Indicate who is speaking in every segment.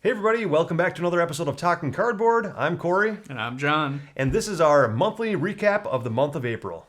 Speaker 1: Hey everybody, welcome back to another episode of Talking Cardboard. I'm Cory.
Speaker 2: And I'm John.
Speaker 1: And this is our monthly recap of the month of April.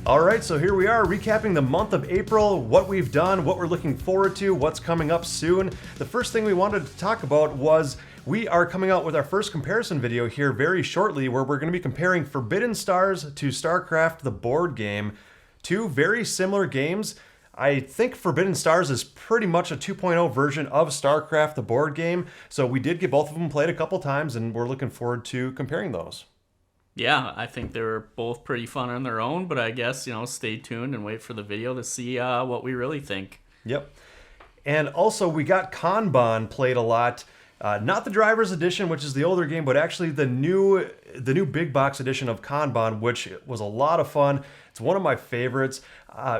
Speaker 1: Alright, so here we are recapping the month of April, what we've done, what we're looking forward to, what's coming up soon. The first thing we wanted to talk about was we are coming out with our first comparison video here very shortly where we're going to be comparing Forbidden Stars to StarCraft the board game. Two very similar games. I think Forbidden Stars is pretty much a 2.0 version of StarCraft the board game, so we did get both of them played a couple times and we're looking forward to comparing those.
Speaker 2: Yeah, I think they were both pretty fun on their own, but I guess, stay tuned and wait for the video to see what we really think.
Speaker 1: Yep. And also, we got Kanban played a lot. Not the Driver's Edition, which is the older game, but actually the new big box edition of Kanban, which was a lot of fun. It's one of my favorites.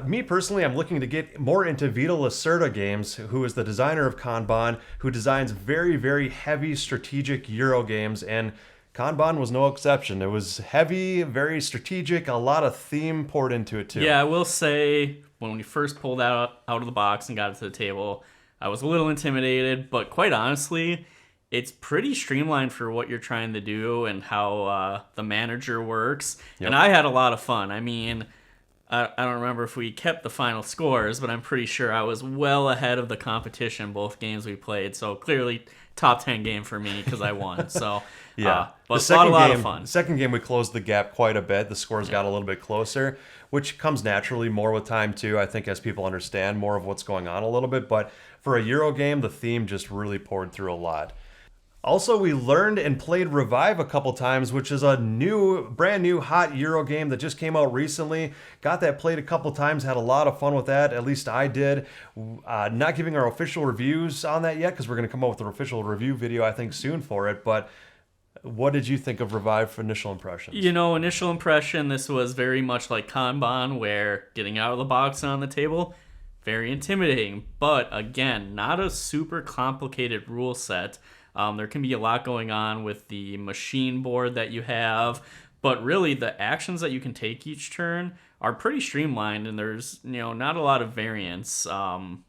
Speaker 1: Me personally, I'm looking to get more into Vito Lacerda games, who is the designer of Kanban, who designs very, very heavy strategic Euro games, and Kanban was no exception. It was heavy, very strategic, a lot of theme poured into it too.
Speaker 2: Yeah, I will say, when we first pulled that out of the box and got it to the table, I was a little intimidated, but quite honestly, it's pretty streamlined for what you're trying to do and how the manager works. Yep. And I had a lot of fun. I mean, I don't remember if we kept the final scores, but I'm pretty sure I was well ahead of the competition both games we played. So clearly, top 10 game for me because I won. So
Speaker 1: yeah,
Speaker 2: but a lot of fun.
Speaker 1: The second game we closed the gap quite a bit. The scores got a little bit closer, which comes naturally more with time too. I think as people understand more of what's going on a little bit. But for a Euro game, the theme just really poured through a lot. Also, we learned and played Revive a couple times, which is a brand new hot Euro game that just came out recently. Got that played a couple times, had a lot of fun with that, at least I did. Not giving our official reviews on that yet, because we're going to come up with an official review video, I think, soon for it. But what did you think of Revive for initial impressions?
Speaker 2: Initial impression, this was very much like Kanban, where getting out of the box and on the table, very intimidating. But again, not a super complicated rule set. There can be a lot going on with the machine board that you have, but really the actions that you can take each turn are pretty streamlined, and there's not a lot of variance to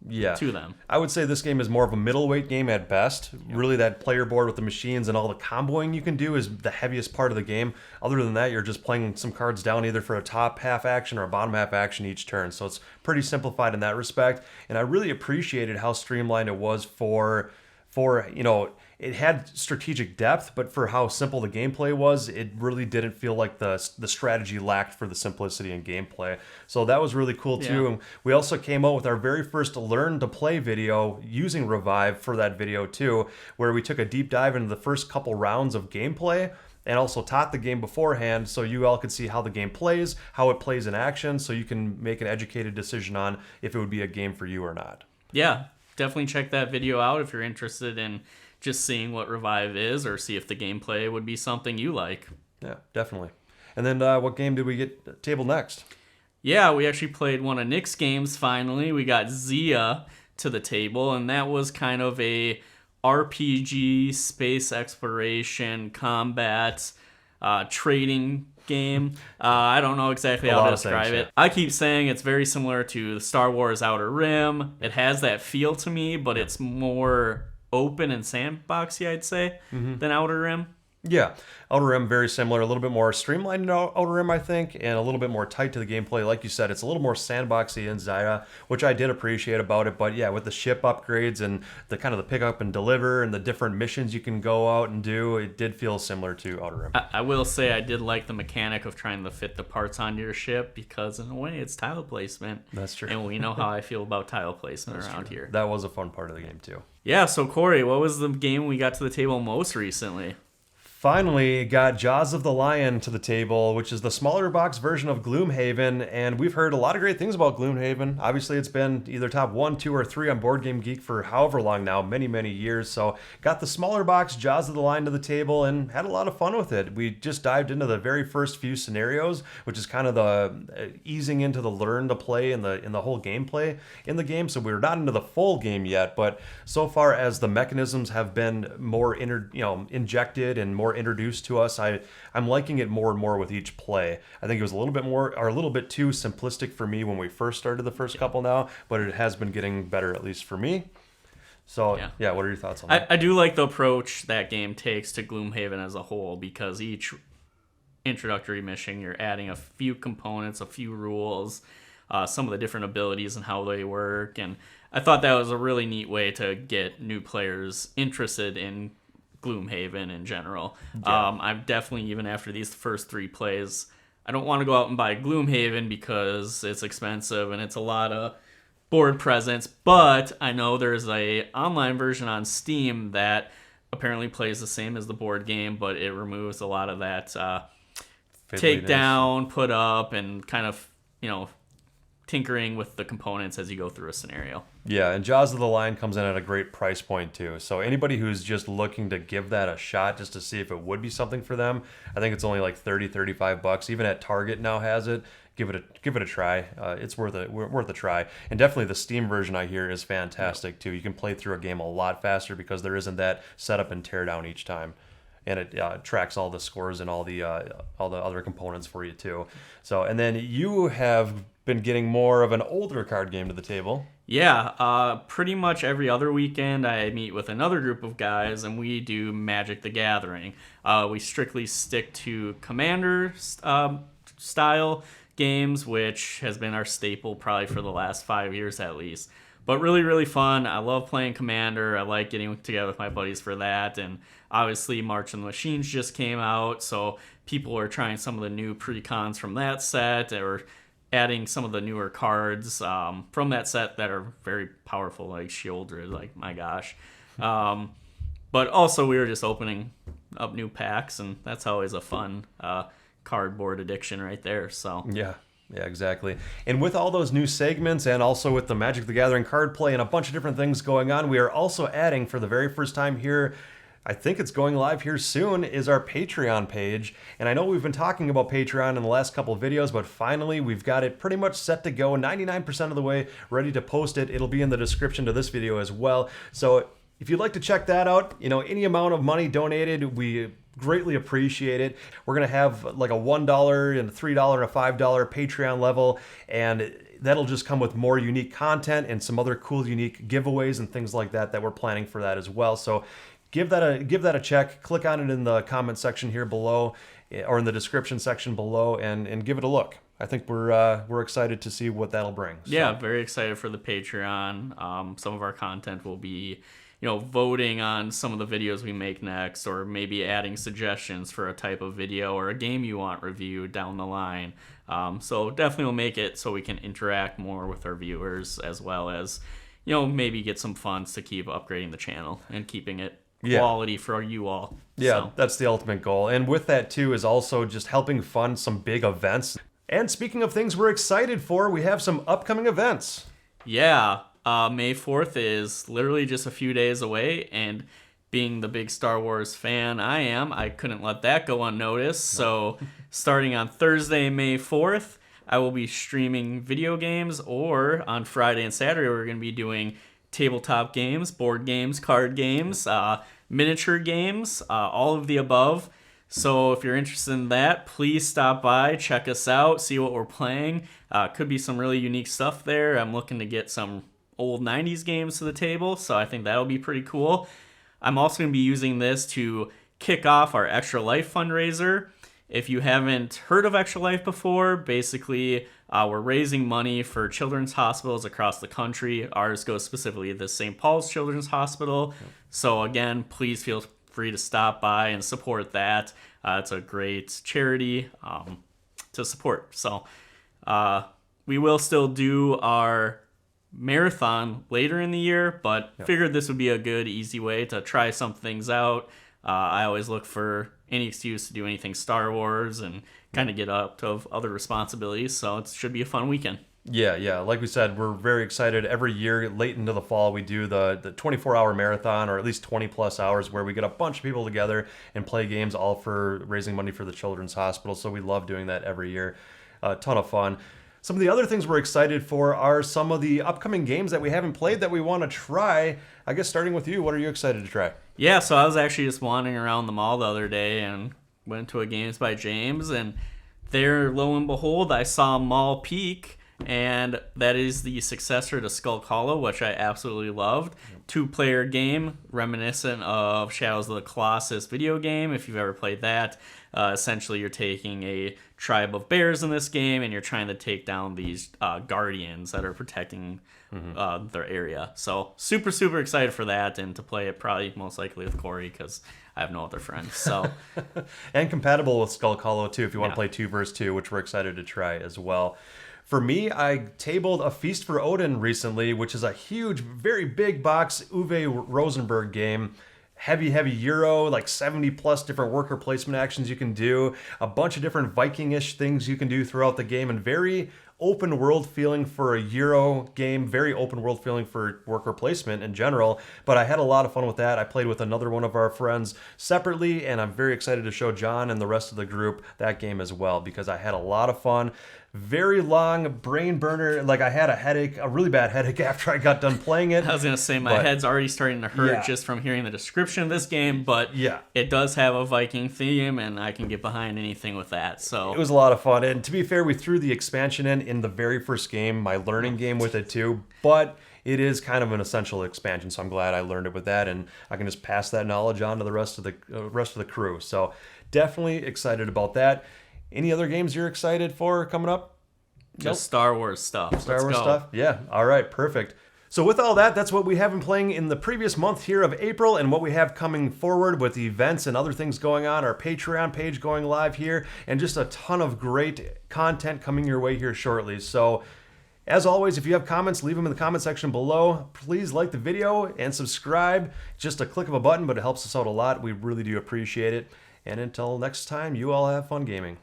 Speaker 2: them.
Speaker 1: I would say this game is more of a middleweight game at best. Yep. Really, that player board with the machines and all the comboing you can do is the heaviest part of the game. Other than that, you're just playing some cards down either for a top half action or a bottom half action each turn. So it's pretty simplified in that respect, and I really appreciated how streamlined it was for it had strategic depth, but for how simple the gameplay was, it really didn't feel like the strategy lacked for the simplicity in gameplay. So that was really cool too. Yeah. And we also came out with our very first Learn to Play video using Revive for that video too, where we took a deep dive into the first couple rounds of gameplay and also taught the game beforehand so you all could see how the game plays, how it plays in action, so you can make an educated decision on if it would be a game for you or not.
Speaker 2: Yeah, definitely check that video out if you're interested in just seeing what Revive is or see if the gameplay would be something you like.
Speaker 1: Yeah, definitely. And then what game did we get tabled next?
Speaker 2: Yeah, we actually played one of Nick's games finally. We got Zia to the table, and that was kind of a RPG, space exploration, combat, trading game. I don't know exactly how to describe it. I keep saying it's very similar to Star Wars Outer Rim. It has that feel to me, but it's more open and sandboxy, I'd say, than Outer Rim.
Speaker 1: Yeah, Outer Rim, very similar, a little bit more streamlined in Outer Rim, I think, and a little bit more tight to the gameplay. Like you said, it's a little more sandboxy in Zia, which I did appreciate about it. But yeah, with the ship upgrades and the kind of the pick up and deliver and the different missions you can go out and do, it did feel similar to Outer Rim.
Speaker 2: I will say I did like the mechanic of trying to fit the parts onto your ship because, in a way, it's tile placement.
Speaker 1: That's true.
Speaker 2: And we know how I feel about tile placement around here.
Speaker 1: That was a fun part of the game, too.
Speaker 2: Yeah, so Cory, what was the game we got to the table most recently?
Speaker 1: Finally got Jaws of the Lion to the table, which is the smaller box version of Gloomhaven, and we've heard a lot of great things about Gloomhaven. Obviously, it's been either top 1, 2, or 3 on Board Game Geek for however long now, many, many years. So got the smaller box Jaws of the Lion to the table and had a lot of fun with it. We just dived into the very first few scenarios, which is kind of the easing into the learn to play and the whole gameplay in the game. So we're not into the full game yet, but so far as the mechanisms have been more injected and more more introduced to us. I'm liking it more and more with each play. I think it was a little bit too simplistic for me when we first started the first couple now, but it has been getting better, at least for me. So, yeah, what are your thoughts on that?
Speaker 2: I do like the approach that game takes to Gloomhaven as a whole, because each introductory mission, you're adding a few components, a few rules, some of the different abilities and how they work. And I thought that was a really neat way to get new players interested in Gloomhaven in general. Yeah. I'm definitely, even after these first 3 plays, I don't want to go out and buy Gloomhaven because it's expensive and it's a lot of board presence, but I know there's a online version on Steam that apparently plays the same as the board game, but it removes a lot of that take down, put up, and kind of, tinkering with the components as you go through a scenario.
Speaker 1: Yeah, and Jaws of the Lion comes in at a great price point too. So anybody who's just looking to give that a shot just to see if it would be something for them, I think it's only like $30-$35. Even at Target now has it. Give it a try. It's worth a try. And definitely the Steam version, I hear, is fantastic too. You can play through a game a lot faster because there isn't that setup and tear down each time, and it tracks all the scores and all the other components for you too. So, and then you have been getting more of an older card game to the table.
Speaker 2: Yeah, pretty much every other weekend I meet with another group of guys and we do Magic the Gathering. We strictly stick to Commander style games, which has been our staple probably for the last 5 years at least. But really, really fun. I love playing Commander. I like getting together with my buddies for that. And obviously, March of the Machines just came out, so people are trying some of the new pre-cons from that set, or adding some of the newer cards from that set that are very powerful, like Shieldred, like, my gosh. But also, we were just opening up new packs, and that's always a fun cardboard addiction right there. So
Speaker 1: yeah, exactly. And with all those new segments, and also with the Magic the Gathering card play and a bunch of different things going on, we are also adding, for the very first time here, I think it's going live here soon, is our Patreon page. And I know we've been talking about Patreon in the last couple of videos, but finally we've got it pretty much set to go, 99% of the way ready to post it. It'll be in the description to this video as well. So if you'd like to check that out, any amount of money donated, we greatly appreciate it. We're going to have like a $1 and a $3 and a $5 Patreon level, and that'll just come with more unique content and some other cool, unique giveaways and things like that we're planning for that as well. So give that a check. Click on it in the comment section here below, or in the description section below, and give it a look. I think we're excited to see what that'll bring. So.
Speaker 2: Yeah, very excited for the Patreon. Some of our content will be voting on some of the videos we make next, or maybe adding suggestions for a type of video or a game you want reviewed down the line. So definitely we'll make it so we can interact more with our viewers, as well as, maybe get some funds to keep upgrading the channel and keeping it quality for you all.
Speaker 1: Yeah,
Speaker 2: so.
Speaker 1: That's the ultimate goal. And with that too is also just helping fund some big events. And speaking of things we're excited for, we have some upcoming events.
Speaker 2: Yeah. May 4th is literally just a few days away, and being the big Star Wars fan I couldn't let that go unnoticed. So starting on Thursday, May 4th, I will be streaming video games, or on Friday and Saturday, we're going to be doing tabletop games, board games, card games, miniature games, all of the above. So if you're interested in that, please stop by, check us out, see what we're playing. Could be some really unique stuff there. I'm looking to get some old 90s games to the table, so I think that'll be pretty cool. I'm also going to be using this to kick off our Extra Life fundraiser. If you haven't heard of Extra Life before, basically we're raising money for children's hospitals across the country. Ours goes specifically to the St. Paul's Children's Hospital. So again, please feel free to stop by and support that. It's a great charity to support. So we will still do our marathon later in the year, but figured this would be a good, easy way to try some things out. I always look for any excuse to do anything Star Wars and kind of get up to other responsibilities, so it should be a fun weekend.
Speaker 1: Yeah. Like we said, we're very excited. Every year, late into the fall, we do the 24-hour marathon, or at least 20-plus hours, where we get a bunch of people together and play games, all for raising money for the Children's Hospital. So we love doing that every year. A ton of fun. Some of the other things we're excited for are some of the upcoming games that we haven't played that we want to try. I guess starting with you, what are you excited to try?
Speaker 2: Yeah, so I was actually just wandering around the mall the other day and went to a Games by James, and there, lo and behold, I saw Mall Peak, and that is the successor to Skull Hollow, which I absolutely loved. 2-player game, reminiscent of Shadows of the Colossus video game, if you've ever played that. Essentially, you're taking a tribe of bears in this game, and you're trying to take down these guardians that are protecting their area. So super, super excited for that, and to play it probably most likely with Cory, because I have no other friends. So
Speaker 1: and compatible with Skull Hollow too, if you want to play 2 versus 2, which we're excited to try as well. For me, I tabled A Feast for Odin recently, which is a huge, very big box Uwe Rosenberg game. Heavy Euro, like 70 plus different worker placement actions you can do, a bunch of different Viking-ish things you can do throughout the game, and very open world feeling for a Euro game, very open world feeling for worker placement in general. But I had a lot of fun with that. I played with another one of our friends separately, and I'm very excited to show John and the rest of the group that game as well, because I had a lot of fun. Very long brain burner. Like, I had a headache, a really bad headache after I got done playing it.
Speaker 2: I was going to say, my head's already starting to hurt just from hearing the description of this game, but it does have a Viking theme, and I can get behind anything with that. So
Speaker 1: it was a lot of fun. And to be fair, we threw the expansion in the very first game, my learning game with it too, but it is kind of an essential expansion, so I'm glad I learned it with that, and I can just pass that knowledge on to the rest of the crew. So definitely excited about that. Any other games you're excited for coming up?
Speaker 2: Just Star Wars stuff.
Speaker 1: Star Wars stuff? Yeah. All right. Perfect. So with all that, that's what we have been playing in the previous month here of April, and what we have coming forward with events and other things going on, our Patreon page going live here, and just a ton of great content coming your way here shortly. So as always, if you have comments, leave them in the comment section below. Please like the video and subscribe. Just a click of a button, but it helps us out a lot. We really do appreciate it. And until next time, you all have fun gaming.